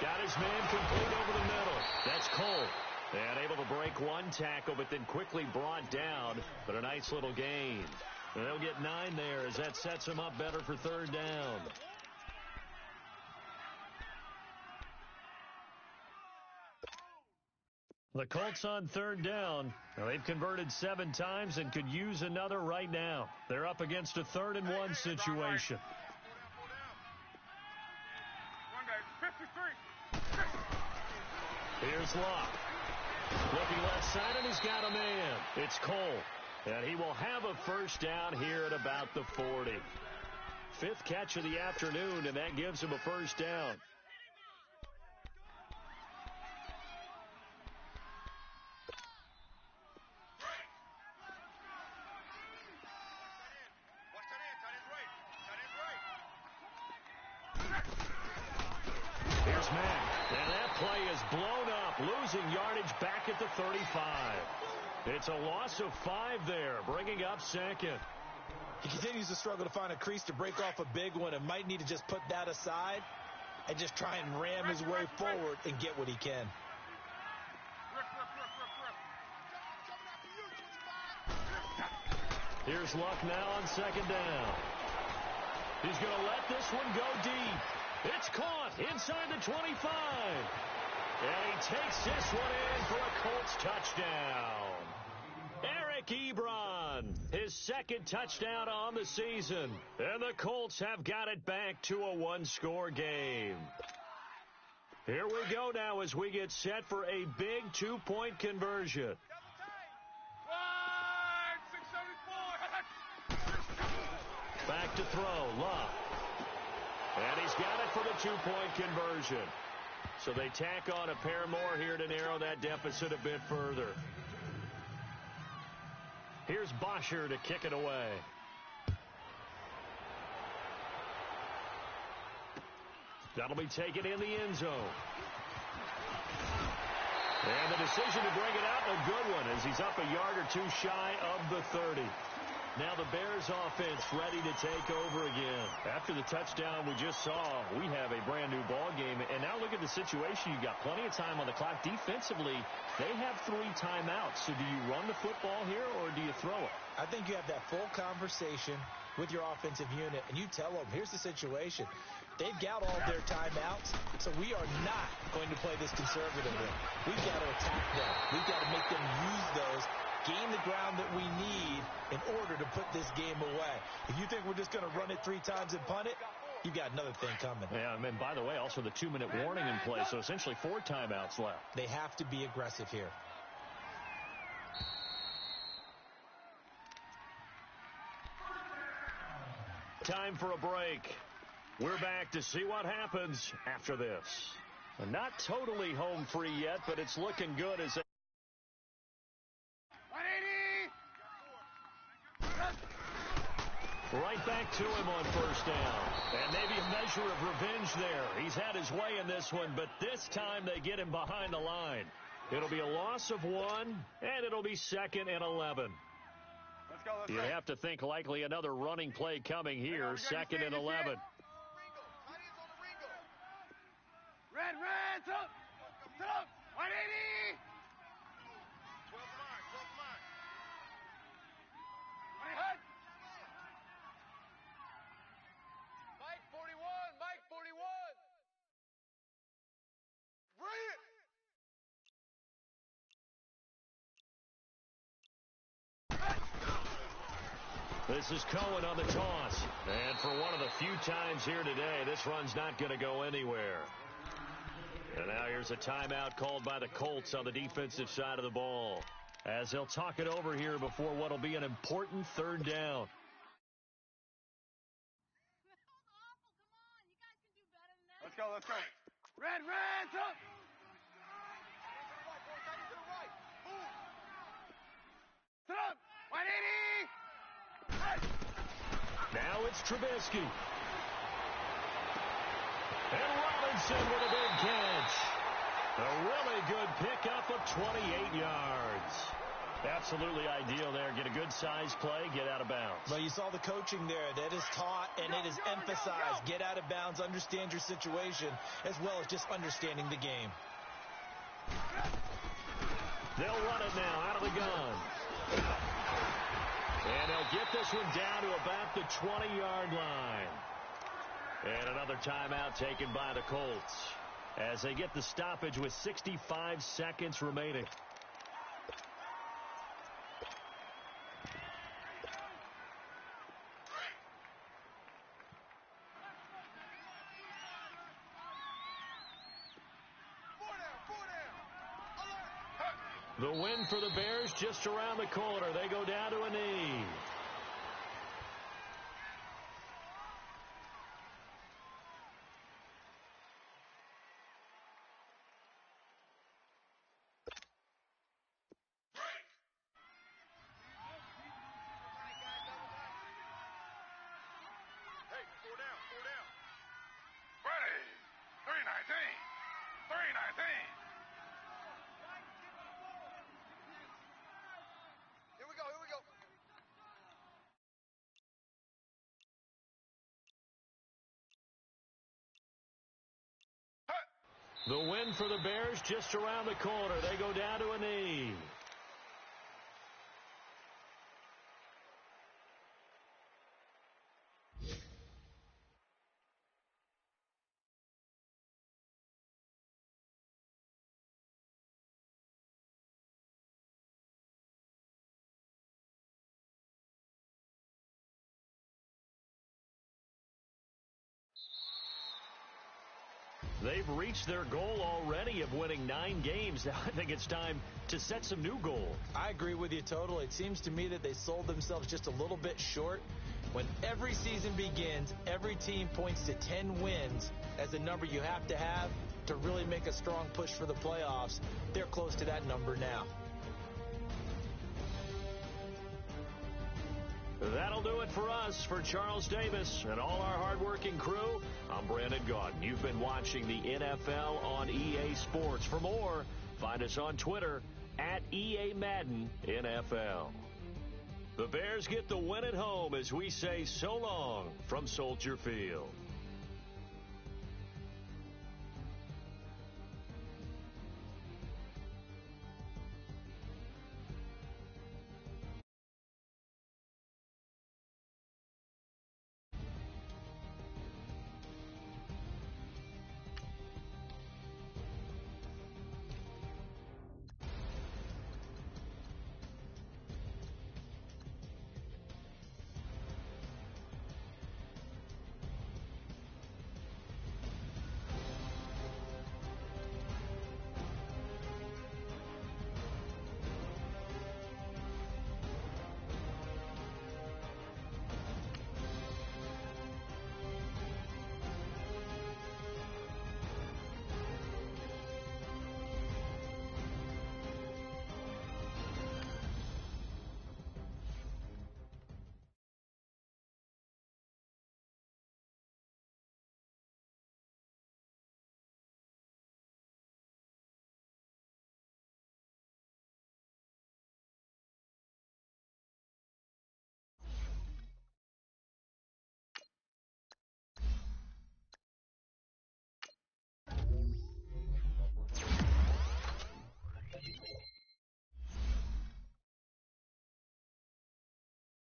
Got his man complete over the middle. That's Cole. And able to break one tackle, but then quickly brought down. But a nice little gain. And they'll get 9 there as that sets them up better for third down. The Colts on third down. Now, they've converted 7 times and could use another right now. They're up against a 3rd and 1 situation. Here's Luck. Looking left side, and he's got a man. It's Cole. And he will have a first down here at about the 40. 5th catch of the afternoon, and that gives him a first down. smacked. And that play is blown up, losing yardage back at the 35. It's a loss of 5 there, bringing up second. He continues to struggle to find a crease to break off a big one and might need to just put that aside and just try and ram his way forward and get what he can. Here's Luck now on second down. He's going to let this one go deep. It's caught inside the 25. And he takes this one in for a Colts touchdown. Eric Ebron, his second touchdown on the season. And the Colts have got it back to a one-score game. Here we go now as we get set for a big 2-point conversion. Back to throw, Luck. And he's got it for the 2-point conversion. So they tack on a pair more here to narrow that deficit a bit further. Here's Bosher to kick it away. That'll be taken in the end zone. And the decision to bring it out, a good one, as he's up a yard or two shy of the 30. Now the Bears offense ready to take over again. After the touchdown we just saw, we have a brand new ball game. And now look at the situation. You got plenty of time on the clock. Defensively, they have 3 timeouts. So do you run the football here or do you throw it? I think you have that full conversation with your offensive unit, and you tell them, here's the situation. They've got all their timeouts, so we are not going to play this conservatively. We've got to attack them. We've got to make them use those, gain the ground that we need in order to put this game away. If you think we're just going to run it 3 times and punt it, you've got another thing coming. Yeah, and by the way, also the 2-minute warning in play, so essentially 4 timeouts left. They have to be aggressive here. Time for a break. We're back to see what happens after this. Not totally home free yet, but it's looking good as they... 180. Right back to him on first down. And maybe a measure of revenge there. He's had his way in this one, but this time they get him behind the line. It'll be a loss of 1, and it'll be 2nd and 11. Let's go, You'd have to think likely another running play coming here, 2nd and 11. Red, up! 180! 12 mine. Mike 41! Bring it! This is Cohen on the toss. And for one of the few times here today, this run's not going to go anywhere. And now here's a timeout called by the Colts on the defensive side of the ball, as they'll talk it over here before what will be an important 3rd down. Let's go. Red, up! Sit up! 180! Now it's Trubisky. And Robinson with a big catch. A really good pickup of 28 yards. Absolutely ideal there. Get a good size play, get out of bounds. Well, you saw the coaching there. That is taught and it is emphasized. Get out of bounds, understand your situation, as well as just understanding the game. They'll run it now out of the gun. And they'll get this one down to about the 20-yard line. And another timeout taken by the Colts as they get the stoppage with 65 seconds remaining. The win for the Bears just around the corner. They go down to a knee. Hey, 4 down. Ready. 319. The win for the Bears just around the corner. They go down to a knee. They've reached their goal already of winning 9 games. Now I think it's time to set some new goals. I agree with you totally. It seems to me that they sold themselves just a little bit short. When every season begins, every team points to 10 wins as a number you have to really make a strong push for the playoffs. They're close to that number now. That'll do it for us. For Charles Davis and all our hardworking crew, I'm Brandon Gaudin. You've been watching the NFL on EA Sports. For more, find us on Twitter at EA Madden NFL. The Bears get the win at home as we say so long from Soldier Field.